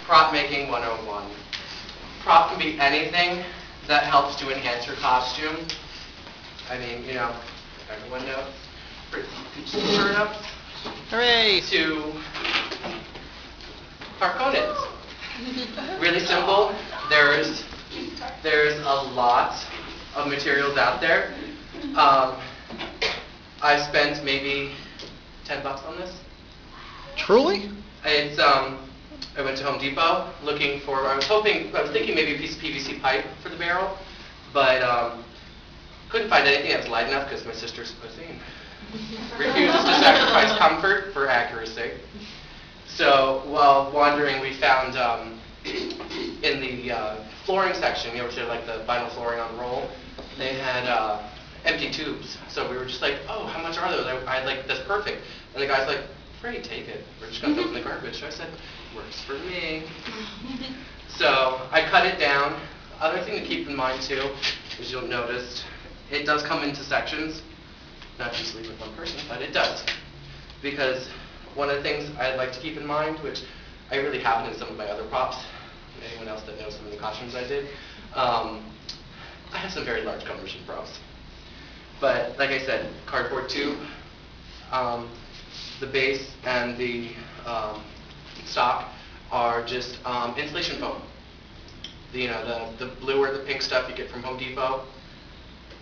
Prop making 101. Prop can be anything that helps to enhance your costume. I mean, you know, everyone knows. Turn-ups. Hooray! To harpoons. Really simple. There's a lot of materials out there. I spent maybe $10 on this. Truly? It's I went to Home Depot looking for. I was thinking maybe a piece of PVC pipe for the barrel, but couldn't find anything that was light enough because my sister's pussy and refuses to sacrifice comfort for accuracy. So while wandering, we found in the flooring section, you know, which are like the vinyl flooring on roll, they had empty tubes. So we were just like, oh, how much are those? I like, that's perfect. And the guy's like, Brady, take it. We're just going to throw it in the garbage. So I said, works for me. So I cut it down. Other thing to keep in mind too, as you'll notice, it does come into sections. Not just leave with one person, but it does. Because one of the things I'd like to keep in mind, which I really haven't in some of my other props, anyone else that knows some of the costumes I did, I have some very large cumbersome props. But like I said, cardboard tube, the base and the stock are just insulation foam. You know, the blue or the pink stuff you get from Home Depot,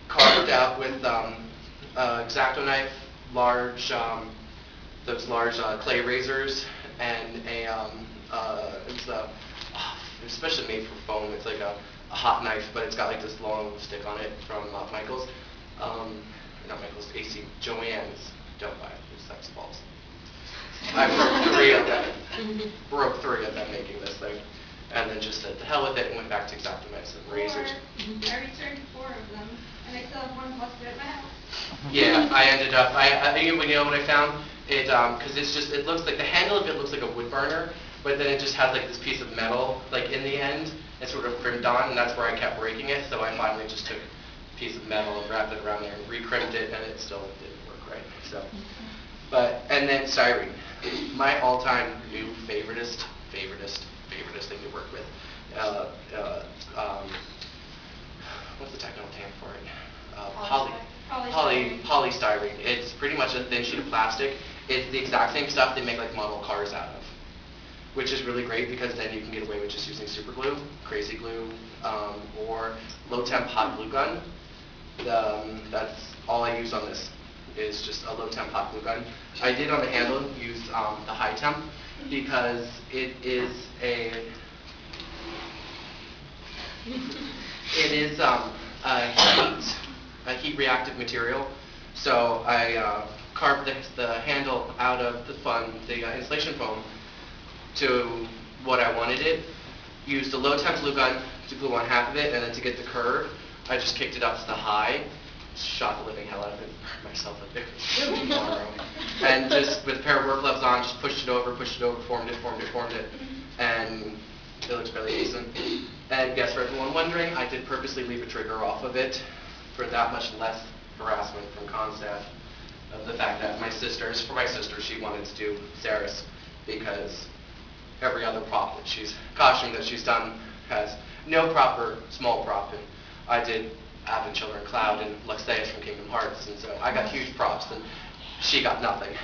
carved out with X-Acto knife, large, those large clay razors, and it's especially made for foam. It's like a hot knife, but it's got like this long stick on it from Michael's. Not Michael's, AC Joann's. Don't buy it. It's sex balls. I broke 3 of them. Broke 3 of them making this thing. And then just said, the hell with it, and went back to X-Acto knives and razors. I returned 4 of them, and I still have 1 busted at my house. Yeah, I ended up, you know what I found? It, because it's just, it looks like, the handle of it looks like a wood burner, but then it just has like this piece of metal, like in the end, and sort of crimped on, and that's where I kept breaking it, so I finally just took a piece of metal and wrapped it around there and re-crimped it, and it still didn't work right, so. But, and then styrene. My all-time new favoritist thing to work with. What's the technical term for it? Polystyrene. It's pretty much a thin sheet of plastic. It's the exact same stuff they make like model cars out of, which is really great because then you can get away with just using super glue, crazy glue, or low temp hot glue gun. That's all I use on this, is just a low temp hot glue gun. I did on the handle use the high temp because it is a heat reactive material. So I carved the handle out of the insulation foam to what I wanted it. Used a low temp glue gun to glue on half of it, and then to get the curve, I just kicked it up to the high, shot the living hell out of it, hurt myself a bit tomorrow. And just with a pair of work gloves on, just pushed it over, formed it, and it looks really decent. And yes, for everyone wondering, I did purposely leave a trigger off of it for that much less harassment from Constaff of the fact that my sister, she wanted to do Ceres because every other prop that costume that she's done has no proper small prop. And I did Advent Children Cloud and Luxeus from Kingdom Hearts, and so I got huge props, and she got nothing.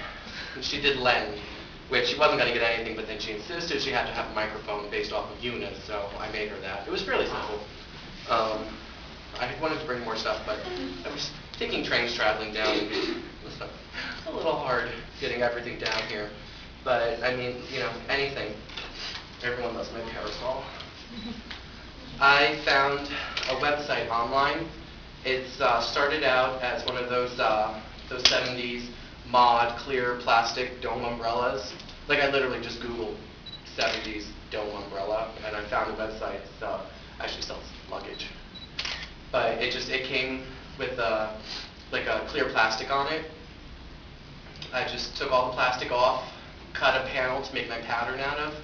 And she did Len, which she wasn't going to get anything, but then she insisted she had to have a microphone based off of Una, so I made her that. It was fairly simple. I wanted to bring more stuff, but I was taking trains traveling down, and it was a little hard getting everything down here. But, I mean, you know, anything. Everyone loves my parasol. I found a website online. It's started out as one of those 70s mod clear plastic dome umbrellas. Like, I literally just Googled 70s dome umbrella, and I found a website that actually sells luggage. But it came with like a clear plastic on it. I just took all the plastic off, cut a panel to make my pattern out of,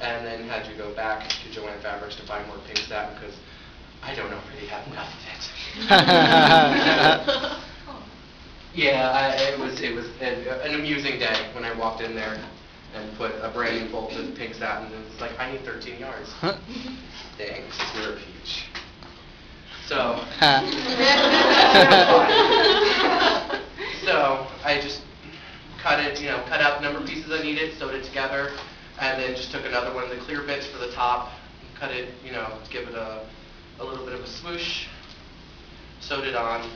and then had to go back to Joann Fabrics to buy more pink satin because I don't really have enough of it. Yeah, it was an amusing day when I walked in there. and put a brand new bolt of pink satin, and it's like, I need 13 yards. Thanks, you're a peach. So, so I just cut it, cut out the number of pieces I needed, sewed it together, and then just took another one of the clear bits for the top, cut it, to give it a little bit of a swoosh, sewed it on.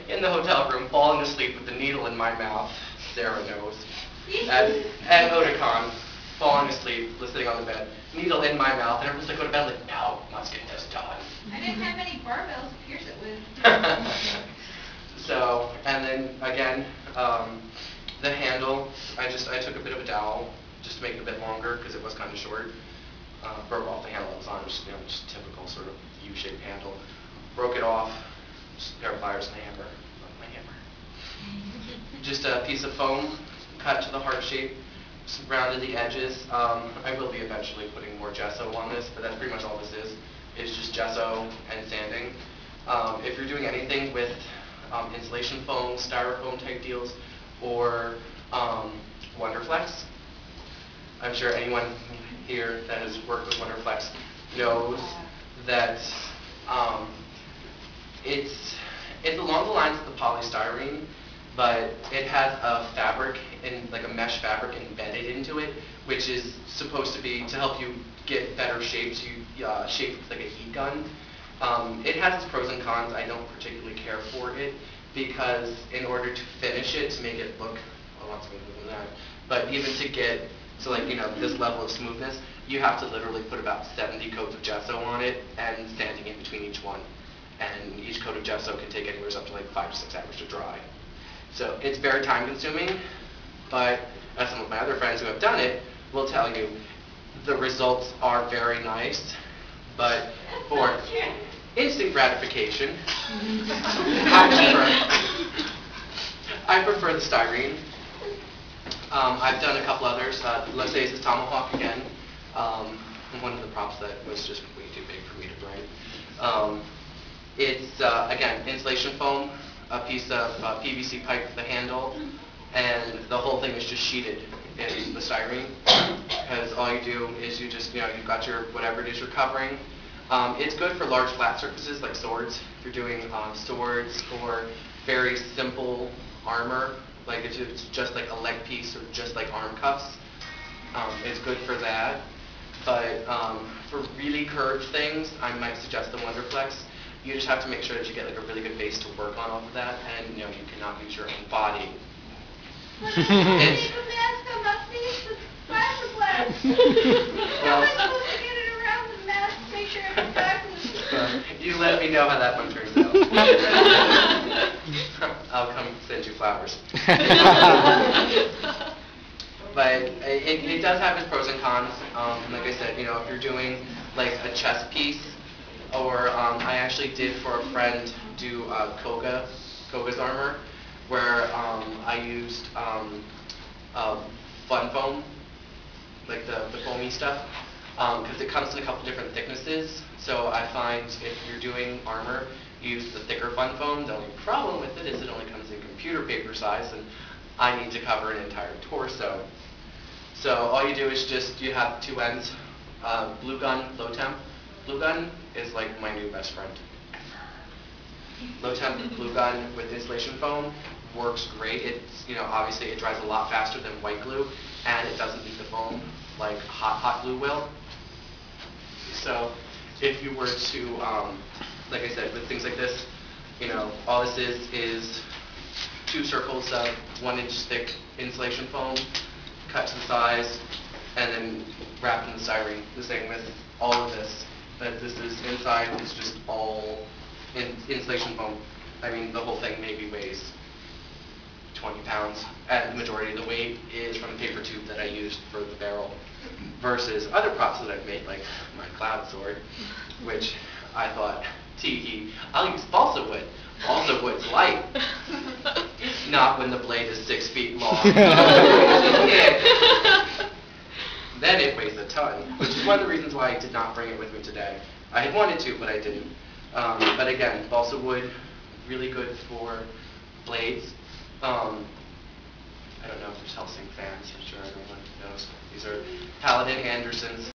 In the hotel room, falling asleep with the needle in my mouth, Sarah knows, at Mokucon, falling asleep, listening on the bed, needle in my mouth, and everyone's like, go to bed, I'm like, no, let's get this done. I didn't have any barbells to pierce it with. So, and then again, the handle, I took a bit of a dowel just to make it a bit longer because it was kind of short. Broke off the handle that was on, just typical sort of U-shaped handle. Broke it off, just a pair of pliers and a hammer. Love my hammer. Just a piece of foam cut to the heart shape, rounded the edges. I will be eventually putting more gesso on this, but that's pretty much all this is just gesso and sanding. If you're doing anything with insulation foam, styrofoam type deals, or Wonderflex, I'm sure anyone here that has worked with Wonderflex knows that it's along the lines of the polystyrene, but it has a fabric, like a mesh fabric embedded into it, which is supposed to be to help you get better shapes. You shape like a heat gun. It has its pros and cons. I don't particularly care for it because in order to finish it, to make it look a lot smoother than that, but even to get to this level of smoothness, you have to literally put about 70 coats of gesso on it and sanding in between each one. And each coat of gesso can take anywhere up to like 5 to 6 hours to dry. So it's very time consuming, but as some of my other friends who have done it will tell you, the results are very nice, but for instant gratification, I prefer the styrene. I've done a couple others. Let's say it's Tomahawk again. One of the props that was just way too big for me to bring. It's, again, insulation foam, a piece of PVC pipe for the handle, and the whole thing is just sheeted in the styrene. Because all you do is you just, you've got your, whatever it is you're covering. It's good for large flat surfaces like swords. If you're doing swords or very simple armor, like if it's just like a leg piece or just like arm cuffs, it's good for that. But for really curved things, I might suggest the Wonderflex. You just have to make sure that you get like a really good base to work on off of that, and you cannot use your own body. You let me know how that one turns out. I'll come send you flowers. But it does have its pros and cons. Like I said, if you're doing like a chest piece, or I actually did for a friend do Koga's armor, where I used fun foam, like the foamy stuff, because it comes in a couple different thicknesses. So I find if you're doing armor, use the thicker fun foam. The only problem with it is it only comes in computer paper size, and I need to cover an entire torso. So all you do is just, you have two ends, glue gun, low temp. Glue gun is like my new best friend. Low temp glue gun with insulation foam works great. It's, obviously it dries a lot faster than white glue, and it doesn't beat the foam like hot glue will. So if you were to, like I said, with things like this, all this is 2 circles of 1 inch thick insulation foam, cut to the size, and then wrapped in the styrene. The same with all of this. But this is inside, it's just all insulation foam. I mean, the whole thing maybe weighs 20 pounds, and the majority of the weight is from the paper tube that I used for the barrel, versus other props that I've made, like my cloud sword, which I thought, tee-hee, I'll use balsa wood. Balsa wood's light. Not when the blade is 6 feet long. Then it weighs a ton, which is one of the reasons why I did not bring it with me today. I had wanted to, but I didn't. But again, balsa wood, really good for blades. I I don't know if there's Helsing fans, I'm sure everyone knows. These are Paladin Andersons.